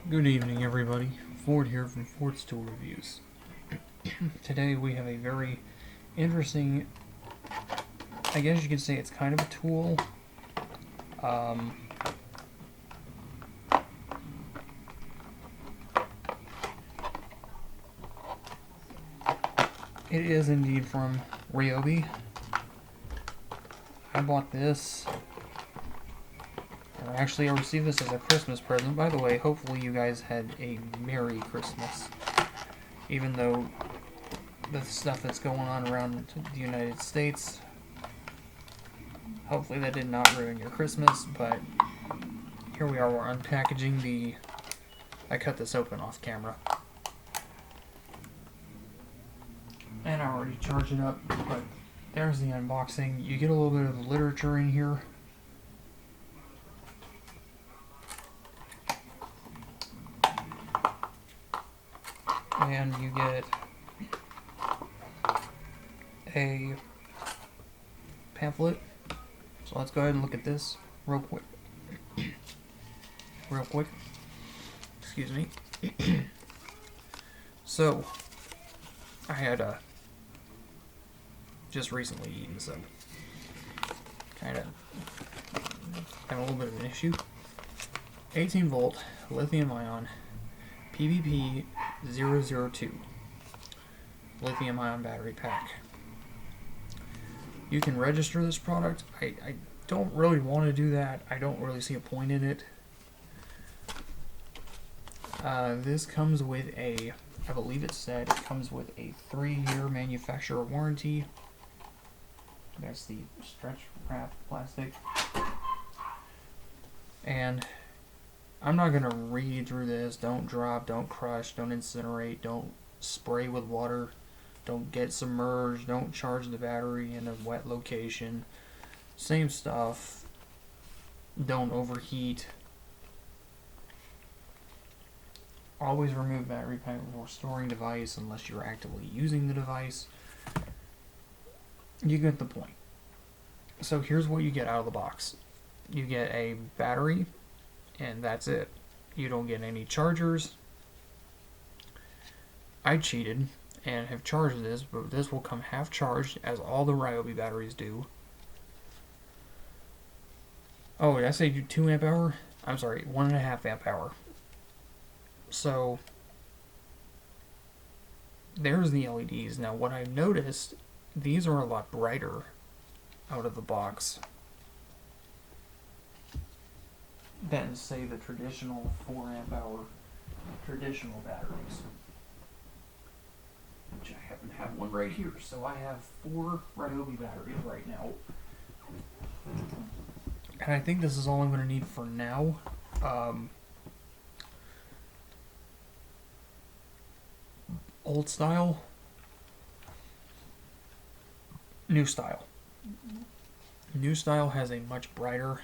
Good evening, everybody. Ford here from Ford's Tool Reviews. Today we have a very interesting, I guess you could say it's kind of a tool. It is indeed from Ryobi. I bought this, or actually I received this as a Christmas present. By the way, hopefully you guys had a Merry Christmas. Even though the stuff that's going on around the United States, hopefully that did not ruin your Christmas, but here we are, we're unpackaging the... I cut this open off camera. And I already charged it up, but there's the unboxing. You get a little bit of the literature in here. And you get a pamphlet. So let's go ahead and look at this real quick. Excuse me. So, I had just recently eaten some. Kind of had a little bit of an issue. 18 volt lithium ion PBP002 lithium ion battery pack. You can register this product. I don't really want to do that. I don't really see a point in it. This comes with a, I believe it said it comes with a 3-year manufacturer warranty. That's the stretch wrap plastic. And I'm not going to read through this. Don't drop, don't crush, don't incinerate, don't spray with water, don't get submerged, don't charge the battery in a wet location. Same stuff. Don't overheat. Always remove battery pack before storing device unless you're actively using the device. You get the point. So here's what you get out of the box. You get a battery, and that's it. You don't get any chargers. I cheated and have charged this, but this will come half charged, as all the Ryobi batteries do. Oh, did I say 2 amp hour? I'm sorry, 1.5 amp hour. So there's the LEDs. Now what I've noticed, these are a lot brighter out of the box than, say, the traditional 4 amp hour traditional batteries. Which I happen to have one right here. So I have 4 Ryobi batteries right now. And I think this is all I'm going to need for now. Old style, new style. New style has a much brighter,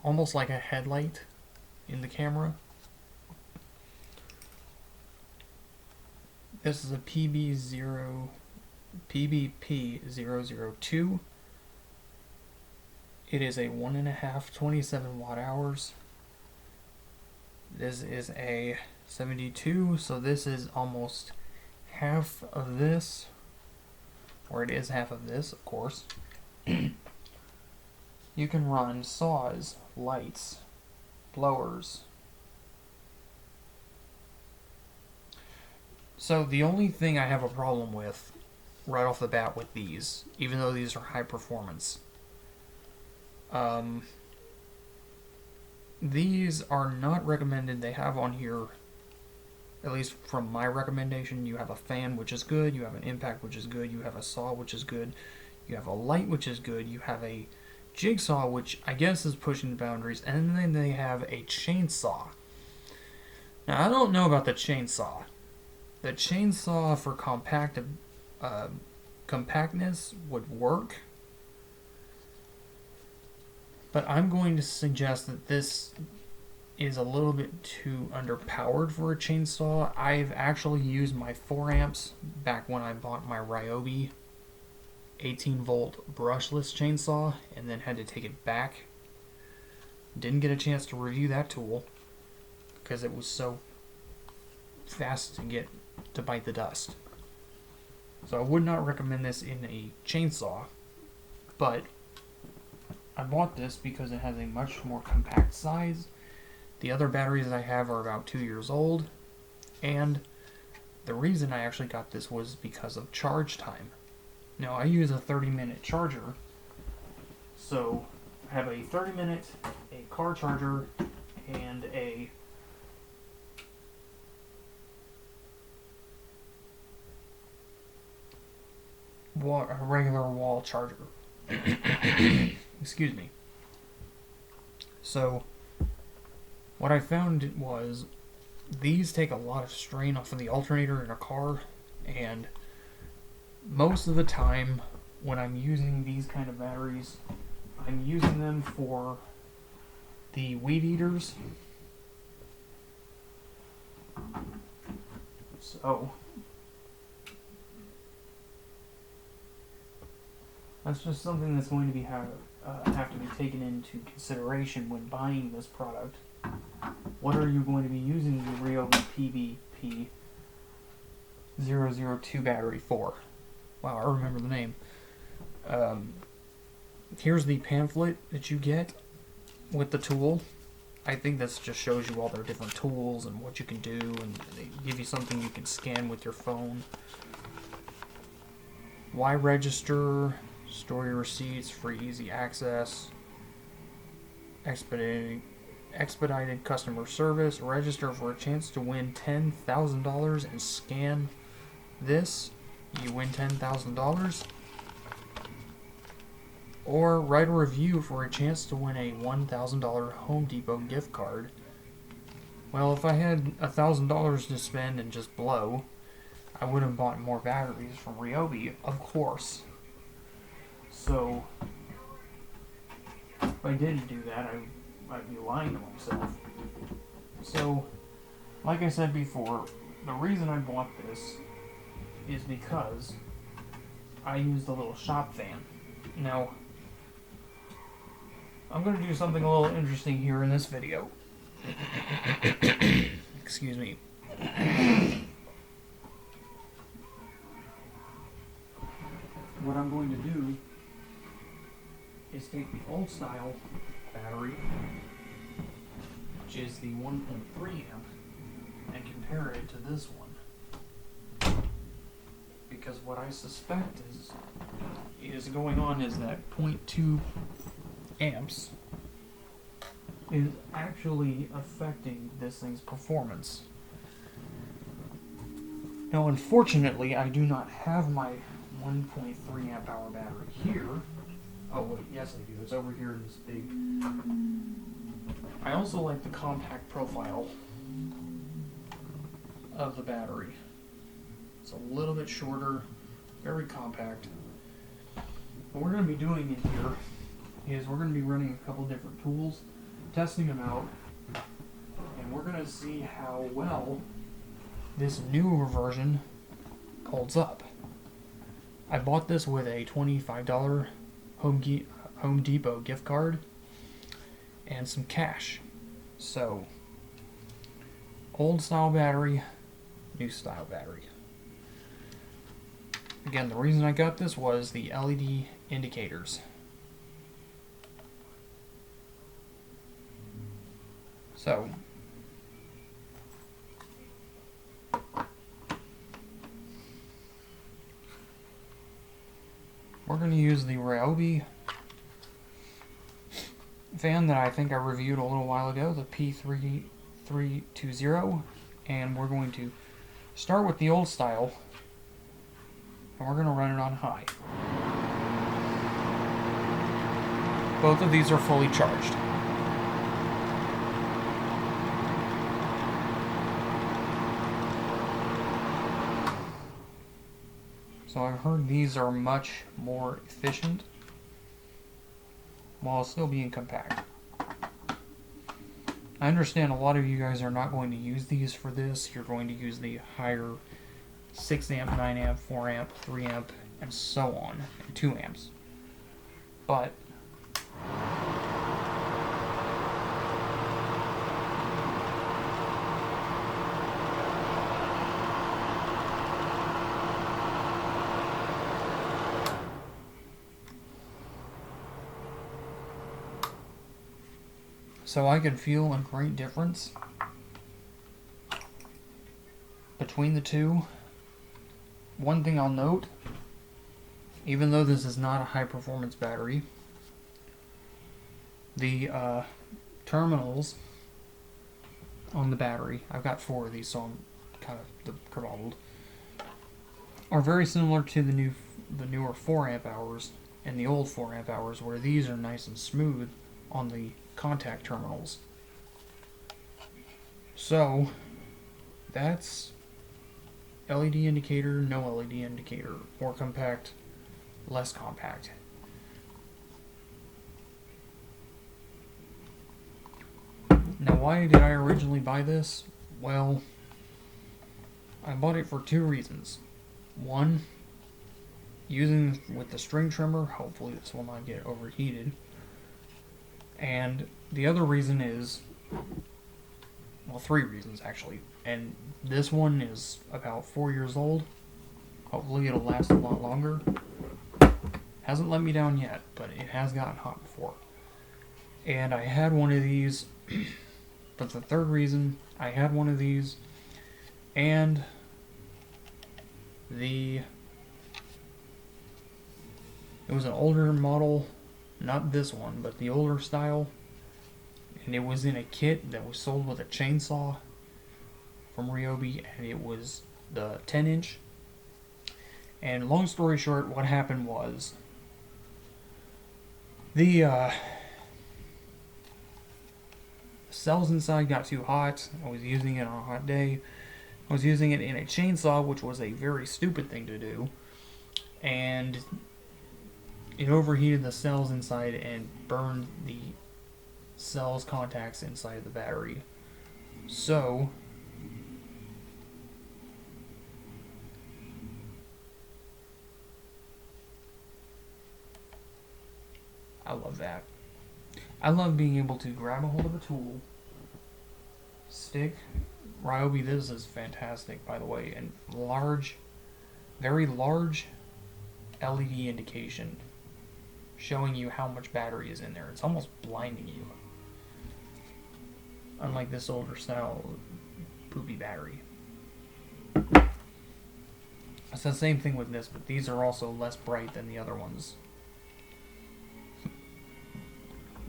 almost like a headlight in the camera. This is a PBP002. It is a 1.5 27 watt hours. This is a 72, so this is almost half of this, or it is half of this, of course. You can run saws, lights, blowers. So the only thing I have a problem with right off the bat with these, even though these are high performance, these are not recommended. They have on here, at least from my recommendation, you have a fan, which is good, you have an impact, which is good, you have a saw, which is good, you have a light, which is good, you have a jigsaw, which I guess is pushing the boundaries, and then they have a chainsaw. Now, I don't know about the chainsaw. The chainsaw for compactness would work, but I'm going to suggest that this is a little bit too underpowered for a chainsaw. I've actually used my 4 amps back when I bought my Ryobi 18 volt brushless chainsaw and then had to take it back. Didn't get a chance to review that tool. because it was so fast to bite the dust. So I would not recommend this in a chainsaw, but I bought this because it has a much more compact size. The other batteries that I have are about 2 years old, and the reason I actually got this was because of charge time. Now, I use a 30-minute charger, so I have a 30-minute, a car charger, and a regular wall charger. Excuse me. So, what I found was these take a lot of strain off of the alternator in a car, and most of the time when I'm using these kind of batteries, I'm using them for the weed eaters. So that's just something that's going to be have to be taken into consideration when buying this product. What are you going to be using the Ryobi PBP002 battery for? Wow, I remember the name. Here's the pamphlet that you get with the tool. I think this just shows you all their different tools and what you can do, and they give you something you can scan with your phone. Why register? Store your receipts for easy access. Expedited customer service. Register for a chance to win $10,000 and scan this. You win $10,000. Or write a review for a chance to win a $1,000 Home Depot gift card. Well, if I had $1,000 to spend and just blow, I would have bought more batteries from Ryobi, of course. So, if I didn't do that, I'd be lying to myself. So, like I said before, the reason I bought this is because I used a little shop fan. Now, I'm going to do something a little interesting here in this video. Excuse me. What I'm going to do is take the old style battery, which is the 1.3 amp, and compare it to this one. Because what I suspect is going on is that 0.2 amps is actually affecting this thing's performance. Now, unfortunately, I do not have my 1.3 amp hour battery here. Oh wait, yes I do. It's over here in this big. I also like the compact profile of the battery. It's a little bit shorter, very compact. What we're going to be doing in here is we're going to be running a couple different tools, testing them out, and we're going to see how well this newer version holds up. I bought this with a $25 Home Depot gift card and some cash. So, old style battery, new style battery. Again, the reason I got this was the LED indicators. So, we're going to use the Ryobi fan that I think I reviewed a little while ago, the P320, and we're going to start with the old style, and we're going to run it on high. Both of these are fully charged. So I've heard these are much more efficient while still being compact. I understand a lot of you guys are not going to use these for this. You're going to use the higher 6 amp, 9 amp, 4 amp, 3 amp, and so on, and 2 amps. But So I can feel a great difference between the two. One thing I'll note, even though this is not a high performance battery, the terminals on the battery, I've got 4 of these, so I'm kind of cobbled, are very similar to the newer 4 amp hours and the old 4 amp hours, where these are nice and smooth on the contact terminals. So that's LED indicator, no LED indicator, more compact, less compact. Now, why did I originally buy this? Well, I bought it for 2 reasons. One, using with the string trimmer, hopefully this will not get overheated. And the other reason is, well, 3 reasons actually. And this one is about 4 years old. Hopefully it'll last a lot longer. Hasn't let me down yet, but it has gotten hot before. And I had one of these. But the 3rd reason, I had one of these, and it was an older model, not this one, but the older style, and it was in a kit that was sold with a chainsaw from Ryobi, and it was the 10-inch. And long story short, what happened was the cells inside got too hot. I was using it on a hot day. I was using it in a chainsaw, which was a very stupid thing to do, and it overheated the cells inside and burned the cells contacts inside the battery. So I love that. I love being able to grab a hold of a tool, stick. Ryobi, this is fantastic, by the way, and large, very large LED indication showing you how much battery is in there. It's almost blinding you. Unlike this older style poopy battery. It's the same thing with this, but these are also less bright than the other ones.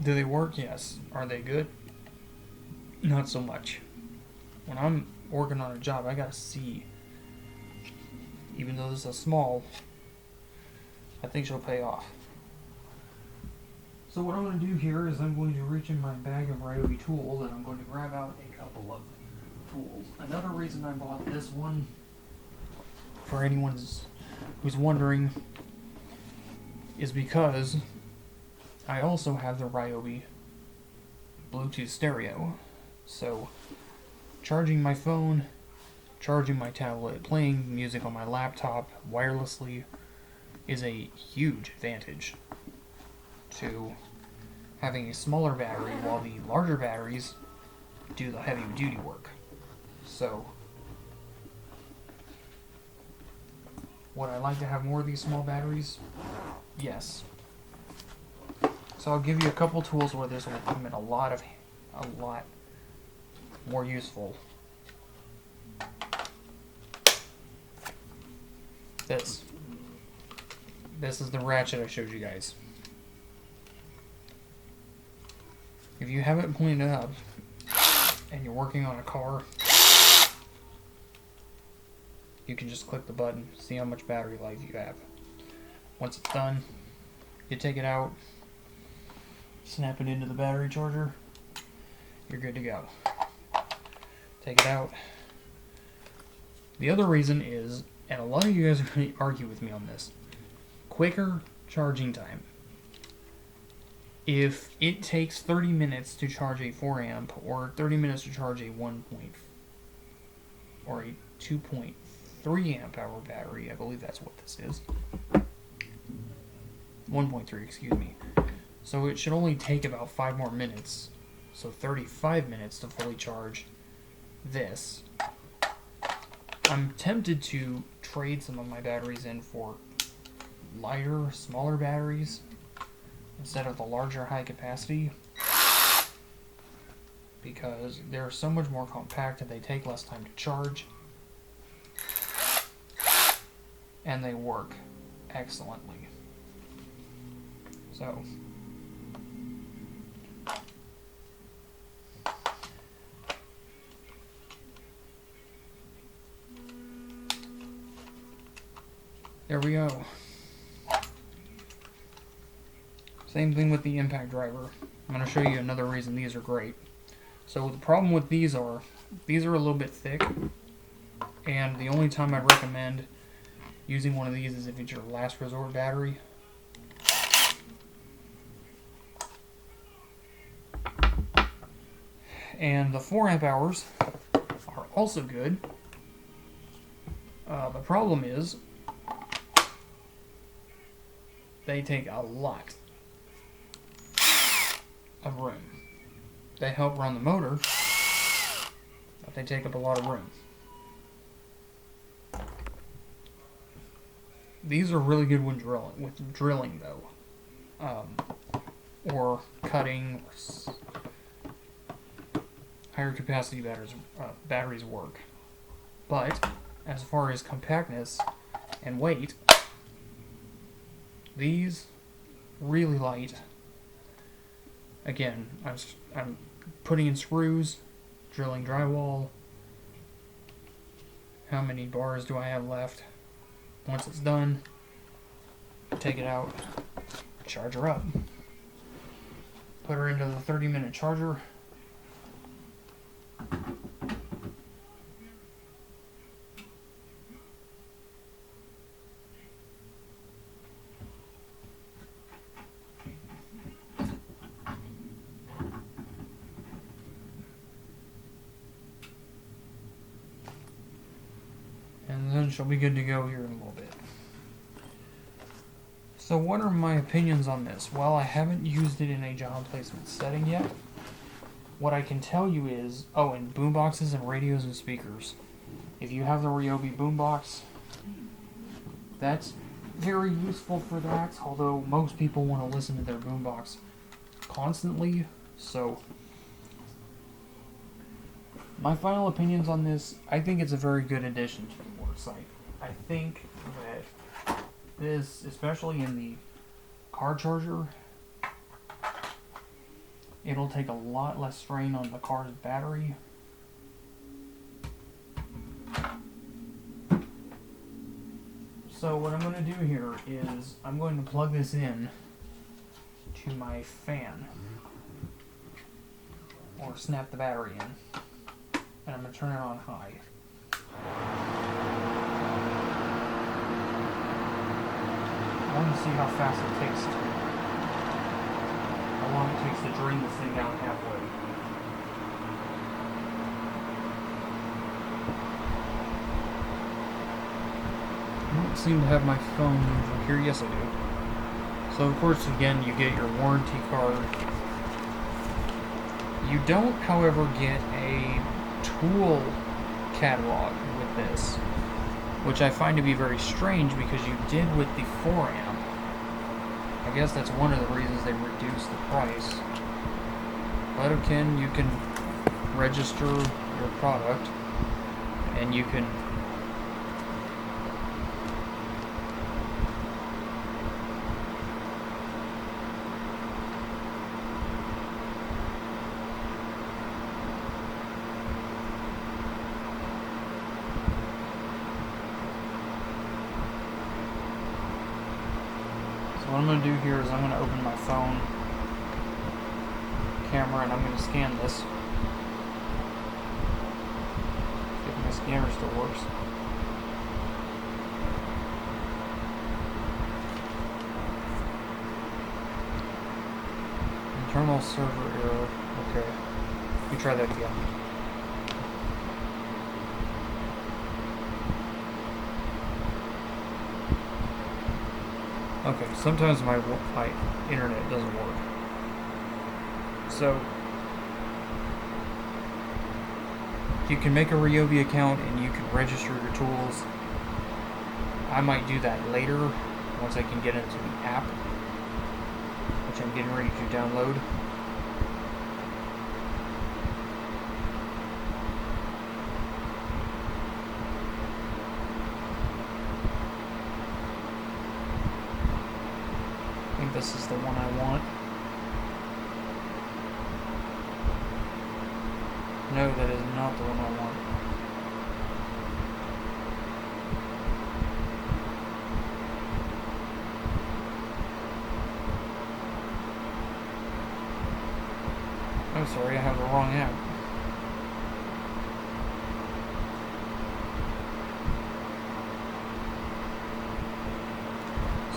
Do they work? Yes. Are they good? Not so much. When I'm working on a job, I gotta see. Even though this is small, I think she'll pay off. So what I'm going to do here is I'm going to reach in my bag of Ryobi tools and I'm going to grab out a couple of tools. Another reason I bought this one, for anyone who's wondering, is because I also have the Ryobi Bluetooth stereo. So charging my phone, charging my tablet, playing music on my laptop wirelessly is a huge advantage to having a smaller battery while the larger batteries do the heavy duty work. So would I like to have more of these small batteries? Yes. So I'll give you a couple tools where this will come in a lot more useful. This is the ratchet I showed you guys. If you have it pointed up and you're working on a car, you can just click the button, see how much battery life you have. Once it's done, you take it out, snap it into the battery charger, you're good to go. Take it out. The other reason is, and a lot of you guys are going to argue with me on this, quicker charging time. If it takes 30 minutes to charge a 4 amp or 30 minutes to charge a 2.3 amp hour battery, I believe that's what this is. 1.3, excuse me. So it should only take about 5 more minutes, so 35 minutes to fully charge this. I'm tempted to trade some of my batteries in for lighter, smaller batteries instead of the larger high capacity. because they're so much more compact and they take less time to charge. And they work excellently. So, there we go. Same thing with the impact driver. I'm going to show you another reason these are great. So the problem with these are a little bit thick, and the only time I'd recommend using one of these is if it's your last resort battery. And the 4 amp hours are also good. The problem is they take a lot of room. They help run the motor, but they take up a lot of room. These are really good when drilling though, or cutting. Higher capacity batteries work. But as far as compactness and weight, these really light. Again, I'm putting in screws, drilling drywall. How many bars do I have left? Once it's done, take it out, charge her up, put her into the 30-minute charger. And then she'll be good to go here in a little bit. So what are my opinions on this? Well, I haven't used it in a job placement setting yet. What I can tell you is, and boomboxes and radios and speakers. If you have the Ryobi boombox, that's very useful for that, although most people want to listen to their boombox constantly, so my final opinions on this, I think it's a very good addition to the work site. I think that this, especially in the car charger, it'll take a lot less strain on the car's battery. So what I'm going to do here is I'm going to plug this in to my fan, or snap the battery in. And I'm going to turn it on high. I want to see how fast it takes how long it takes to drain this thing down halfway. I don't seem to have my phone over here. Yes, I do. So of course, again, you get your warranty card. You don't, however, get a tool catalog with this, which I find to be very strange because you did with the 4 amp. I guess that's one of the reasons they reduced the price. But again, you can register your product and you can what I'm going to do here is I'm going to open my phone camera and I'm going to scan this. See if my scanner still works. Internal server error. Okay. Let me try that again. Okay, sometimes my internet doesn't work. So, you can make a Ryobi account and you can register your tools. I might do that later, once I can get into the app, which I'm getting ready to download. this is the one I want. No, that is not the one I want. I'm sorry, I have the wrong app.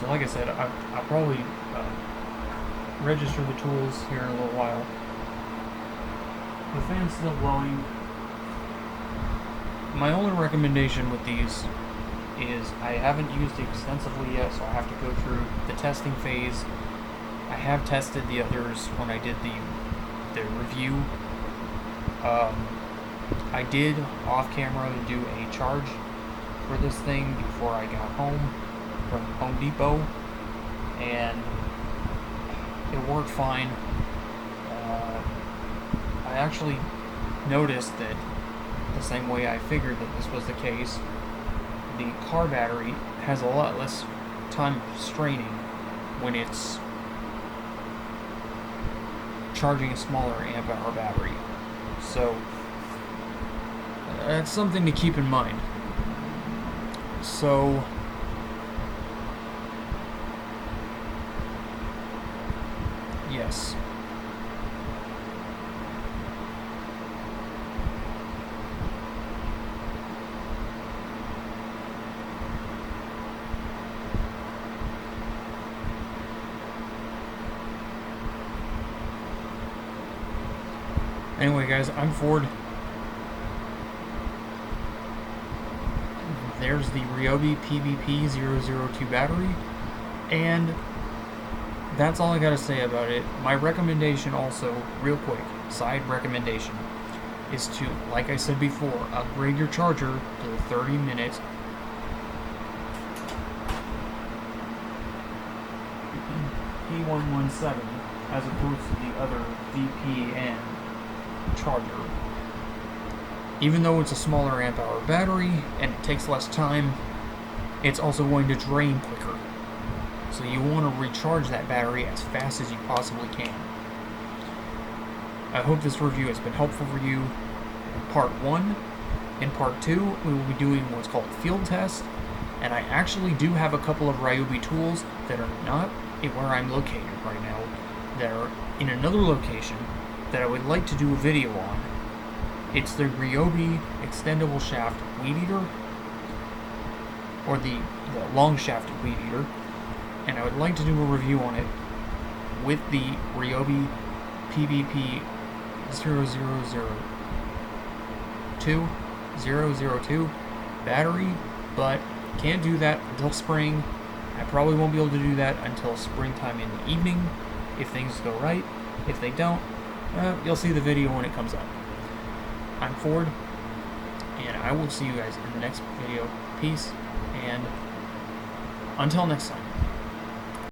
So like I said, I'll probably register the tools here in a little while. The fan's still blowing. My only recommendation with these is I haven't used it extensively yet, so I have to go through the testing phase. I have tested the others when I did the review. I did off camera do a charge for this thing before I got home from Home Depot, and it worked fine. I actually noticed that the same way I figured that this was the case, the car battery has a lot less time straining when it's charging a smaller amp hour battery. So that's something to keep in mind. So yes. Anyway, guys, I'm Ford. There's the Ryobi PBP002 battery, and that's all I gotta say about it. My recommendation also, real quick, side recommendation, is to, like I said before, upgrade your charger to the 30-minute P117 as opposed to the other VPN charger. Even though it's a smaller amp hour battery and it takes less time, it's also going to drain quicker. So you want to recharge that battery as fast as you possibly can. I hope this review has been helpful for you. In part 1. In part 2, we will be doing what's called field test, and I actually do have a couple of Ryobi tools that are not where I'm located right now, that are in another location that I would like to do a video on. It's the Ryobi extendable shaft weed eater, or the long shafted weed eater, and I would like to do a review on it with the Ryobi PBP002 battery, but can't do that until spring. I probably won't be able to do that until springtime in the evening, if things go right. If they don't, you'll see the video when it comes up. I'm Ford, and I will see you guys in the next video. Peace, and until next time.